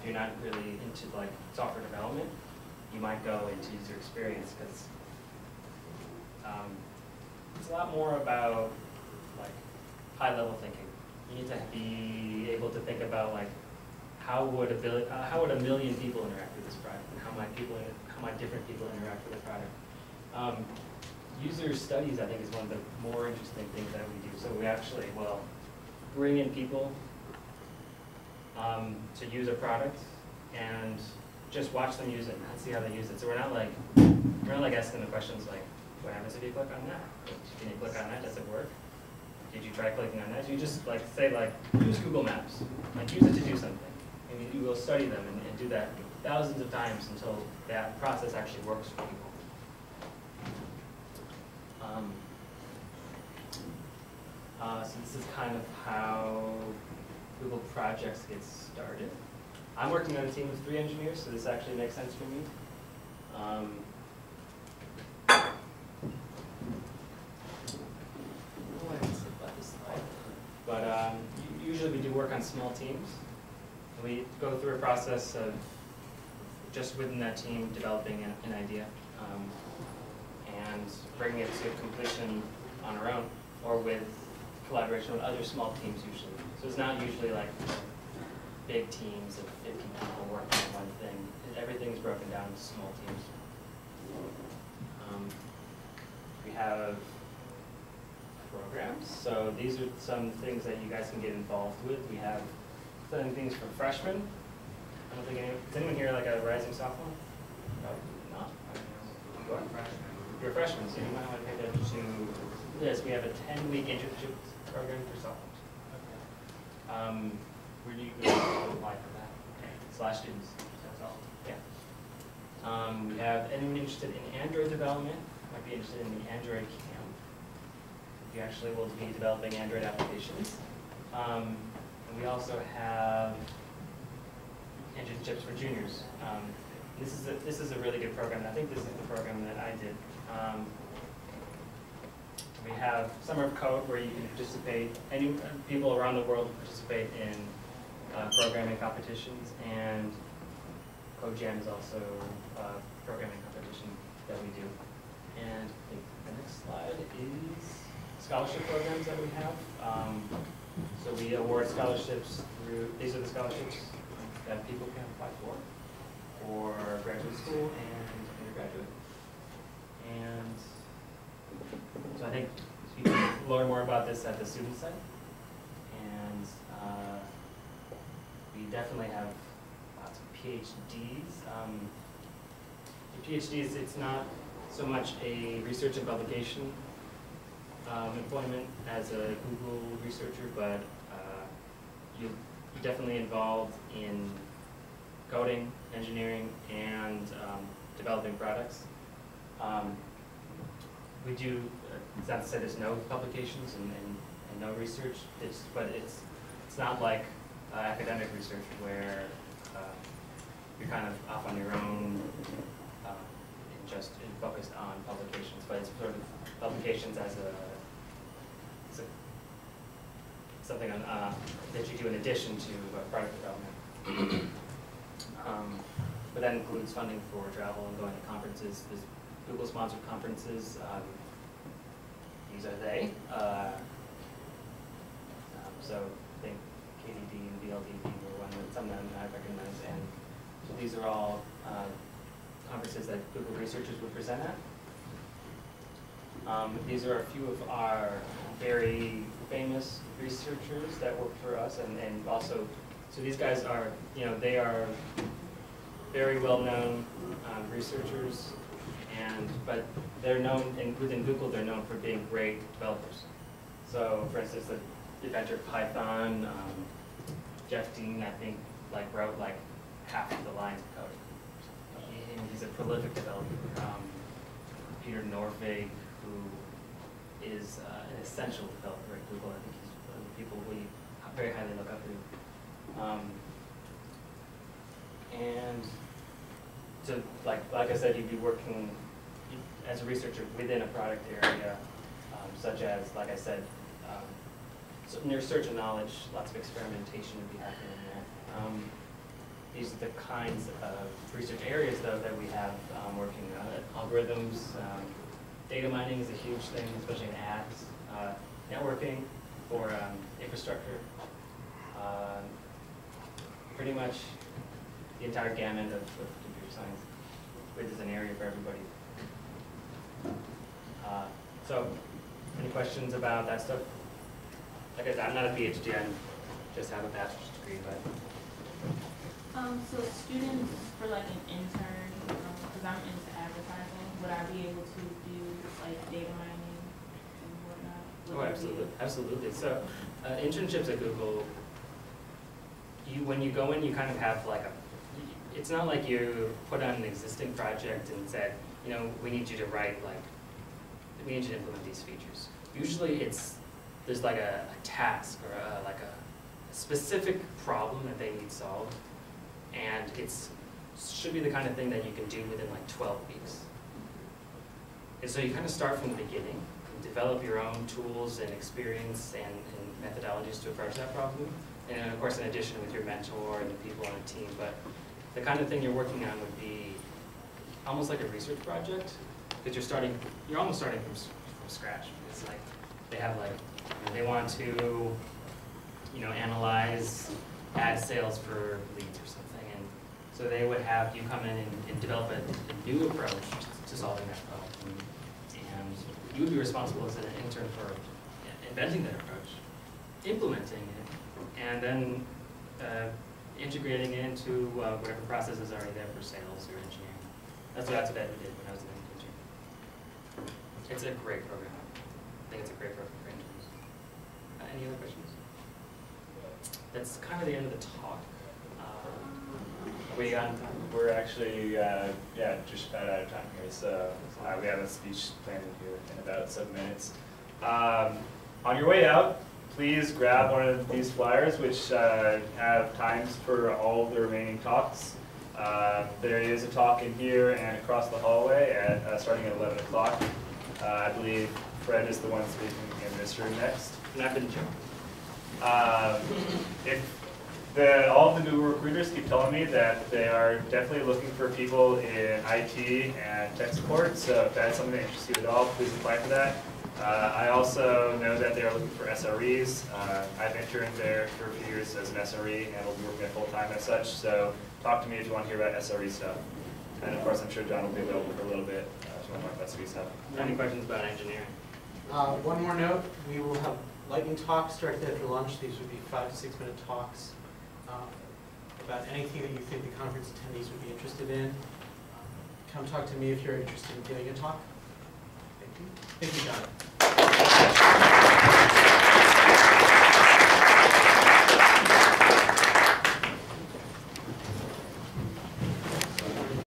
if you're not really into like software development, you might go into user experience because it's a lot more about like high-level thinking. You need to be able to think about like how would a million people interact with this product, and how might different people interact with the product. User studies, I think, is one of the more interesting things that we do. So we actually will bring in people to use a product and just watch them use it and see how they use it. So we're not like asking the questions like, what happens if you click on that? Can you click on that? Does it work? Did you try clicking on that? You just like say like, use Google Maps. Like use it to do something. And you will study them and do that thousands of times until that process actually works for people. So this is kind of how Google projects get started. I'm working on a team of 3 engineers, so this actually makes sense for me. But usually we do work on small teams. We go through a process of just within that team developing an idea and bringing it to completion on our own or with collaboration with other small teams usually. So it's not usually like big teams of 50 people working on one thing. Everything's broken down into small teams. We have programs. So these are some things that you guys can get involved with. We have some things for freshmen. I don't think is anyone here like a rising sophomore? No, not. You are? You're a freshman, so you might want to pay attention to this. We have a 10-week internship program for sophomores. Okay. Where do you go to apply for that? Okay. / students. That's all. Yeah. We have anyone interested in Android development, might be interested in the Android camp. You actually will be developing Android applications. And we also have internships for juniors. This is a really good program. I think this is the program that I did. We have Summer of Code where you can participate, people around the world participate in programming competitions, and Code Jam is also a programming competition that we do. And I think the next slide is scholarship programs that we have. So we award scholarships through, these are the scholarships that people can apply for graduate school and undergraduate. And so I think you can learn more about this at the student site. And we definitely have lots of PhDs. The PhDs, it's not so much a research and publication employment as a Google researcher, but you're definitely involved in coding, engineering, and developing products. We do, it's not to say there's no publications and no research, but it's not like academic research where you're kind of off on your own and just focused on publications, but it's sort of publications as something that you do in addition to product development. But that includes funding for travel and going to conferences. There's Google-sponsored conferences. These are they. So I think KDD and BLDB were one that some of them I recognize. And so these are all conferences that Google researchers would present at. These are a few of our very famous researchers that work for us, and also, so these guys are, they are very well-known researchers, but they're known, within Google, they're known for being great developers. So, for instance, the inventor of Python, Jeff Dean, I think, wrote half of the lines of code. He's a prolific developer. Peter Norvig, who is an essential developer at Google. I think he's one of the people we very highly look up to. And so, like I said, you'd be working as a researcher within a product area, such as, like I said, near search and knowledge, lots of experimentation would be happening there. These are the kinds of research areas though that we have working on it. Algorithms, data mining is a huge thing, especially in ads, networking for infrastructure, pretty much the entire gamut of computer science, which is an area for everybody. So, any questions about that stuff? Like I said, I'm not a PhD, I just have a bachelor's degree, but. So students for like an intern, because I'm into advertising, would I be able to do like data mining and whatnot? Oh, absolutely, absolutely. So, internships at Google, when you go in, you kind of have like it's not like you put on an existing project and said, you know, we need you to write like, we need you to implement these features. Usually there's like a task or like a specific problem that they need solved, and should be the kind of thing that you can do within like 12 weeks. And so you kind of start from the beginning, and develop your own tools and experience and methodologies to approach that problem. And of course, in addition with your mentor and the people on the team, but the kind of thing you're working on would be almost like a research project, because you're almost starting from scratch. It's like they want to, you know, analyze ad sales for leads or something, and so they would have you come in and develop a new approach to solving that problem, and you would be responsible as an intern for inventing that approach, implementing it, and then integrating it into whatever process is already there for sales or engineering. That's what Edward did when I was an intern. It's a great program. I think it's a great program for interns. Any other questions? That's kind of the end of the talk. Are we on time? We're actually, just about out of time here. So we have a speech planned in here in about 7 minutes. On your way out, please grab one of these flyers, which have times for all of the remaining talks. There is a talk in here and across the hallway starting at 11 o'clock. I believe Fred is the one speaking in this room next. And I've been joking. All of the Google recruiters keep telling me that they are definitely looking for people in IT and tech support, so if that's something that interests you at all, please apply for that. I also know that they are looking for SREs. I've interned there for a few years as an SRE and will be working at full-time as such, so talk to me if you want to hear about SRE stuff. And of course, I'm sure John will be available for a little bit if you want to talk about SRE stuff. Any questions about engineering? One more note, we will have lightning talks directly after lunch. These would be 5 to 6 minute talks about anything that you think the conference attendees would be interested in. Come talk to me if you're interested in giving a talk. Thank you. Thank you, John.